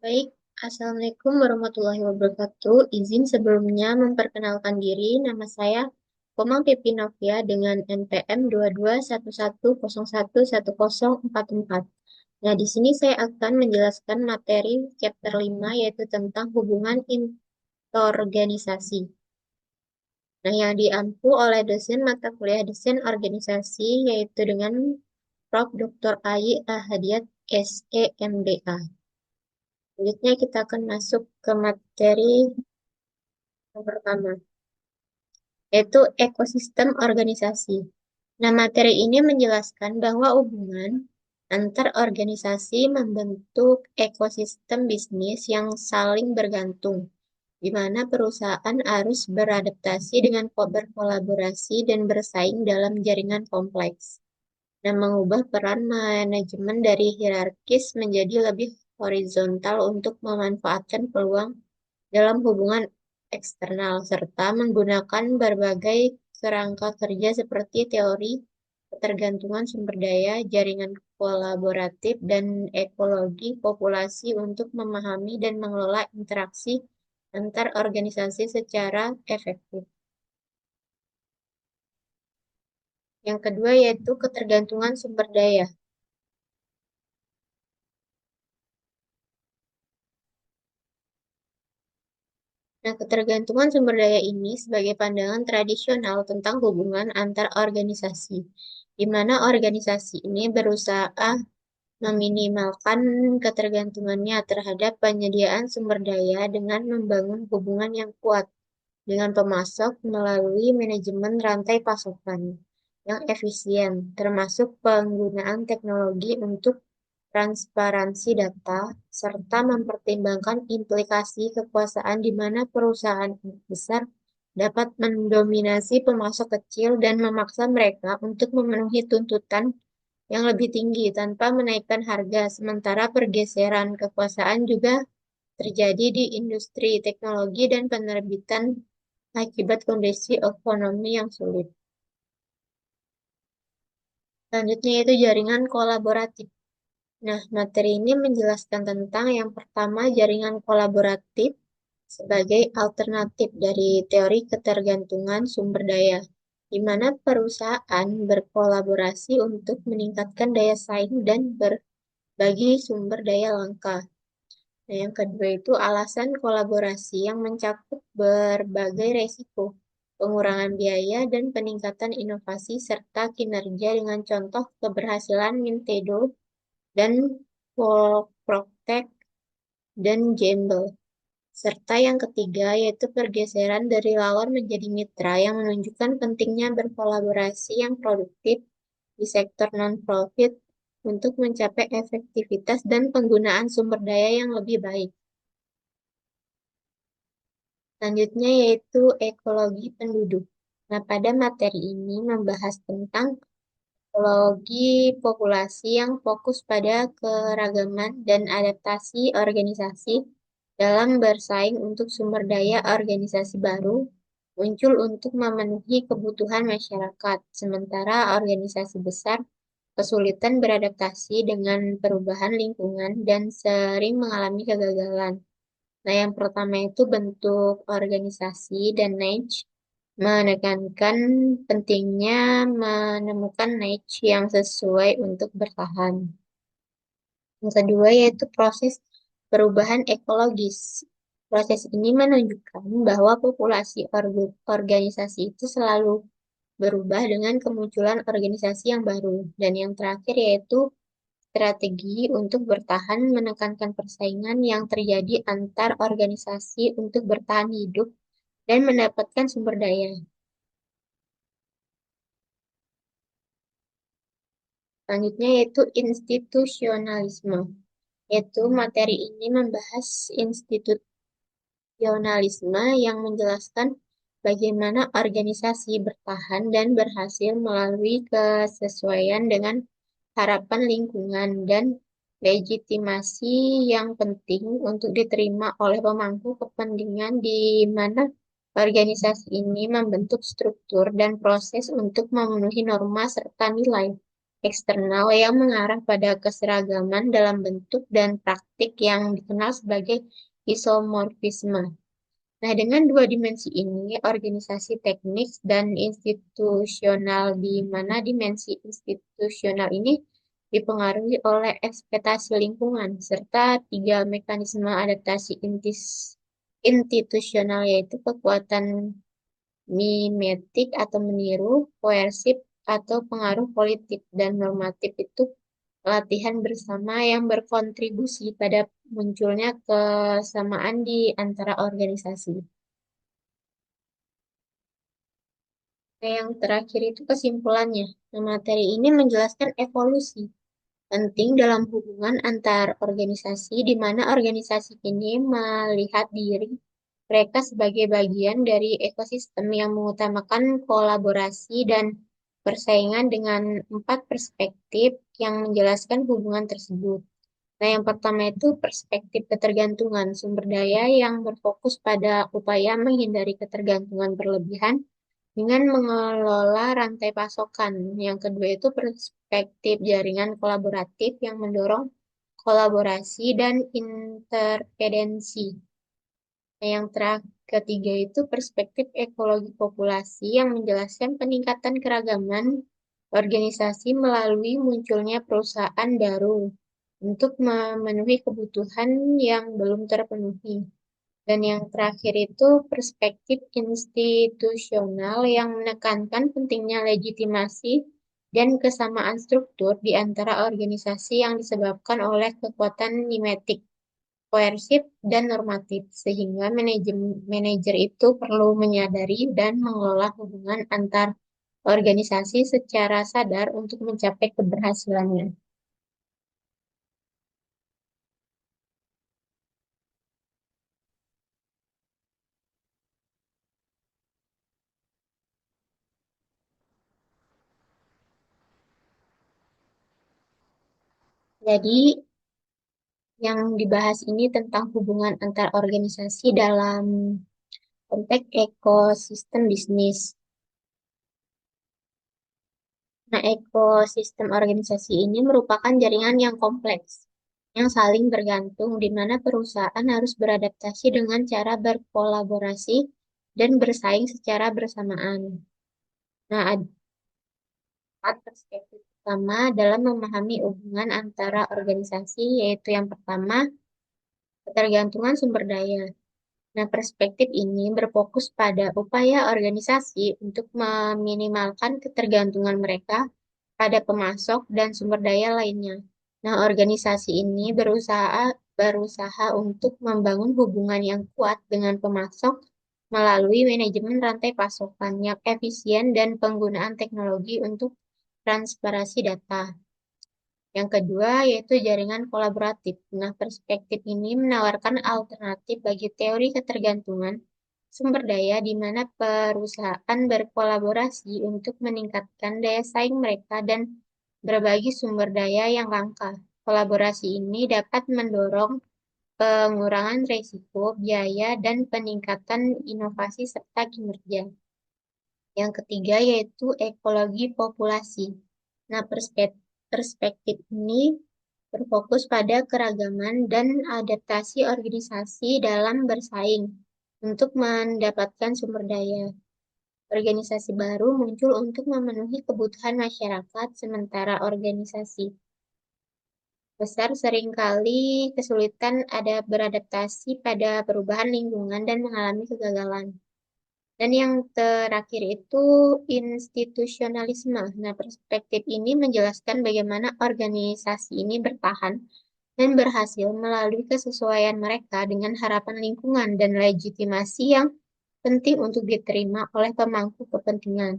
Baik, Assalamualaikum warahmatullahi wabarakatuh. Izin sebelumnya memperkenalkan diri, nama saya Komang Pipi Novia dengan NPM 2211011044. Nah, di sini saya akan menjelaskan materi chapter 5 yaitu tentang hubungan interorganisasi. Nah, yang diampu oleh dosen mata kuliah desain organisasi yaitu dengan Prof. Dr. Ayi Ahadiat SEMDA. Selanjutnya kita akan masuk ke materi yang pertama, yaitu ekosistem organisasi. Nah, materi ini menjelaskan bahwa hubungan antar organisasi membentuk ekosistem bisnis yang saling bergantung, di mana perusahaan harus beradaptasi dengan berkolaborasi dan bersaing dalam jaringan kompleks, dan mengubah peran manajemen dari hierarkis menjadi lebih horizontal untuk memanfaatkan peluang dalam hubungan eksternal, serta menggunakan berbagai kerangka kerja seperti teori ketergantungan sumber daya, jaringan kolaboratif, dan ekologi populasi untuk memahami dan mengelola interaksi antar organisasi secara efektif. Yang kedua yaitu ketergantungan sumber daya. Nah, ketergantungan sumber daya ini sebagai pandangan tradisional tentang hubungan antar organisasi, di mana organisasi ini berusaha meminimalkan ketergantungannya terhadap penyediaan sumber daya dengan membangun hubungan yang kuat dengan pemasok melalui manajemen rantai pasokan yang efisien, termasuk penggunaan teknologi untuk transparansi data, serta mempertimbangkan implikasi kekuasaan di mana perusahaan besar dapat mendominasi pemasok kecil dan memaksa mereka untuk memenuhi tuntutan yang lebih tinggi tanpa menaikkan harga, sementara pergeseran kekuasaan juga terjadi di industri teknologi dan penerbitan akibat kondisi ekonomi yang sulit. Selanjutnya yaitu jaringan kolaboratif. Nah, materi ini menjelaskan tentang yang pertama jaringan kolaboratif sebagai alternatif dari teori ketergantungan sumber daya, di mana perusahaan berkolaborasi untuk meningkatkan daya saing dan berbagi sumber daya langka. Nah, yang kedua itu alasan kolaborasi yang mencakup berbagai resiko, pengurangan biaya dan peningkatan inovasi serta kinerja dengan contoh keberhasilan Nintendo dan Procter dan Gamble. Serta yang ketiga yaitu pergeseran dari lawan menjadi mitra yang menunjukkan pentingnya berkolaborasi yang produktif di sektor non-profit untuk mencapai efektivitas dan penggunaan sumber daya yang lebih baik. Selanjutnya yaitu ekologi penduduk. Nah, pada materi ini membahas tentang ekologi populasi yang fokus pada keragaman dan adaptasi organisasi dalam bersaing untuk sumber daya organisasi baru muncul untuk memenuhi kebutuhan masyarakat, sementara organisasi besar kesulitan beradaptasi dengan perubahan lingkungan dan sering mengalami kegagalan. Nah, yang pertama itu bentuk organisasi dan niche menekankan pentingnya menemukan niche yang sesuai untuk bertahan. Yang kedua yaitu proses perubahan ekologis. Proses ini menunjukkan bahwa populasi organisasi itu selalu berubah dengan kemunculan organisasi yang baru. Dan yang terakhir yaitu strategi untuk bertahan menekankan persaingan yang terjadi antar organisasi untuk bertahan hidup dan mendapatkan sumber daya. Selanjutnya yaitu institusionalisme. Yaitu materi ini membahas institusionalisme yang menjelaskan bagaimana organisasi bertahan dan berhasil melalui kesesuaian dengan harapan lingkungan dan legitimasi yang penting untuk diterima oleh pemangku kepentingan di mana organisasi ini membentuk struktur dan proses untuk memenuhi norma serta nilai eksternal yang mengarah pada keseragaman dalam bentuk dan praktik yang dikenal sebagai isomorfisme. Nah, dengan dua dimensi ini, organisasi teknis dan institusional, di mana dimensi institusional ini dipengaruhi oleh ekspektasi lingkungan, serta tiga mekanisme adaptasi institusional, yaitu kekuatan mimetik atau meniru, koersif atau pengaruh politik, dan normatif itu latihan bersama yang berkontribusi pada munculnya kesamaan di antara organisasi. Nah, yang terakhir itu kesimpulannya. Nah, materi ini menjelaskan evolusi penting dalam hubungan antar organisasi, di mana organisasi ini melihat diri mereka sebagai bagian dari ekosistem yang mengutamakan kolaborasi dan persaingan dengan empat perspektif yang menjelaskan hubungan tersebut. Nah, yang pertama itu perspektif ketergantungan sumber daya yang berfokus pada upaya menghindari ketergantungan berlebihan dengan mengelola rantai pasokan. Yang kedua itu perspektif jaringan kolaboratif yang mendorong kolaborasi dan interdependensi. Nah, yang ketiga itu perspektif ekologi populasi yang menjelaskan peningkatan keragaman organisasi melalui munculnya perusahaan baru untuk memenuhi kebutuhan yang belum terpenuhi. Dan yang terakhir itu perspektif institusional yang menekankan pentingnya legitimasi dan kesamaan struktur di antara organisasi yang disebabkan oleh kekuatan mimetik, koersif, dan normatif, sehingga manajer itu perlu menyadari dan mengelola hubungan antar organisasi secara sadar untuk mencapai keberhasilannya. Jadi, yang dibahas ini tentang hubungan antar organisasi dalam konteks ekosistem bisnis. Nah, ekosistem organisasi ini merupakan jaringan yang kompleks, yang saling bergantung, di mana perusahaan harus beradaptasi dengan cara berkolaborasi dan bersaing secara bersamaan. Nah, ada empat perspektif utama dalam memahami hubungan antara organisasi, yaitu yang pertama, ketergantungan sumber daya. Nah, perspektif ini berfokus pada upaya organisasi untuk meminimalkan ketergantungan mereka pada pemasok dan sumber daya lainnya. Nah, organisasi ini berusaha untuk membangun hubungan yang kuat dengan pemasok melalui manajemen rantai pasokan yang efisien dan penggunaan teknologi untuk transparansi data. Yang kedua yaitu jaringan kolaboratif. Nah, perspektif ini menawarkan alternatif bagi teori ketergantungan sumber daya di mana perusahaan berkolaborasi untuk meningkatkan daya saing mereka dan berbagi sumber daya yang langka. Kolaborasi ini dapat mendorong pengurangan risiko, biaya, dan peningkatan inovasi serta kinerja. Yang ketiga yaitu ekologi populasi. Nah, perspektif ini berfokus pada keragaman dan adaptasi organisasi dalam bersaing untuk mendapatkan sumber daya. Organisasi baru muncul untuk memenuhi kebutuhan masyarakat, sementara organisasi besar seringkali kesulitan ada beradaptasi pada perubahan lingkungan dan mengalami kegagalan. Dan yang terakhir itu institusionalisme. Nah, perspektif ini menjelaskan bagaimana organisasi ini bertahan dan berhasil melalui kesesuaian mereka dengan harapan lingkungan dan legitimasi yang penting untuk diterima oleh pemangku kepentingan.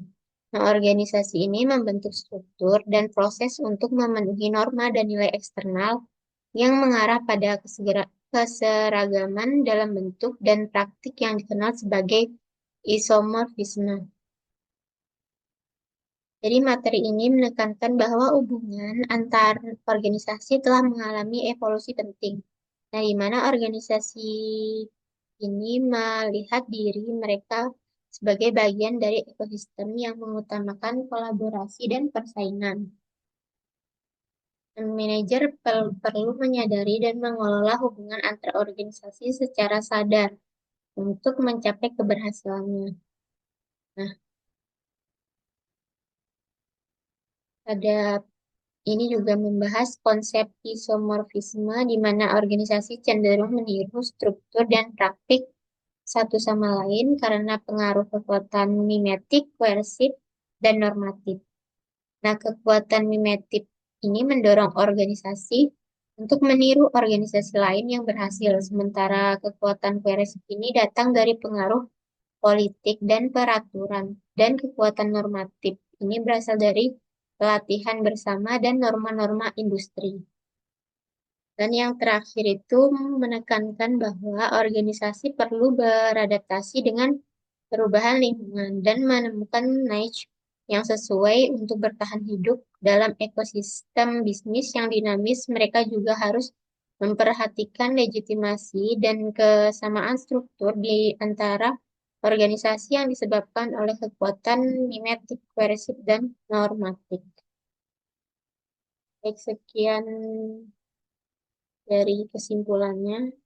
Nah, organisasi ini membentuk struktur dan proses untuk memenuhi norma dan nilai eksternal yang mengarah pada keseragaman dalam bentuk dan praktik yang dikenal sebagai isomorfisme. Jadi materi ini menekankan bahwa hubungan antar organisasi telah mengalami evolusi penting. Nah, di mana organisasi ini melihat diri mereka sebagai bagian dari ekosistem yang mengutamakan kolaborasi dan persaingan. Manajer perlu menyadari dan mengelola hubungan antar organisasi secara sadar untuk mencapai keberhasilannya. Nah, ada ini juga membahas konsep isomorfisme di mana organisasi cenderung meniru struktur dan praktik satu sama lain karena pengaruh kekuatan mimetik, koersif, dan normatif. Nah, kekuatan mimetik ini mendorong organisasi untuk meniru organisasi lain yang berhasil, sementara kekuatan koersif ini datang dari pengaruh politik dan peraturan, dan kekuatan normatif ini berasal dari pelatihan bersama dan norma-norma industri. Dan yang terakhir itu menekankan bahwa organisasi perlu beradaptasi dengan perubahan lingkungan dan menemukan niche yang sesuai untuk bertahan hidup dalam ekosistem bisnis yang dinamis. Mereka juga harus memperhatikan legitimasi dan kesamaan struktur di antara organisasi yang disebabkan oleh kekuatan mimetik, koersif, dan normatif. Baik, sekian dari kesimpulannya.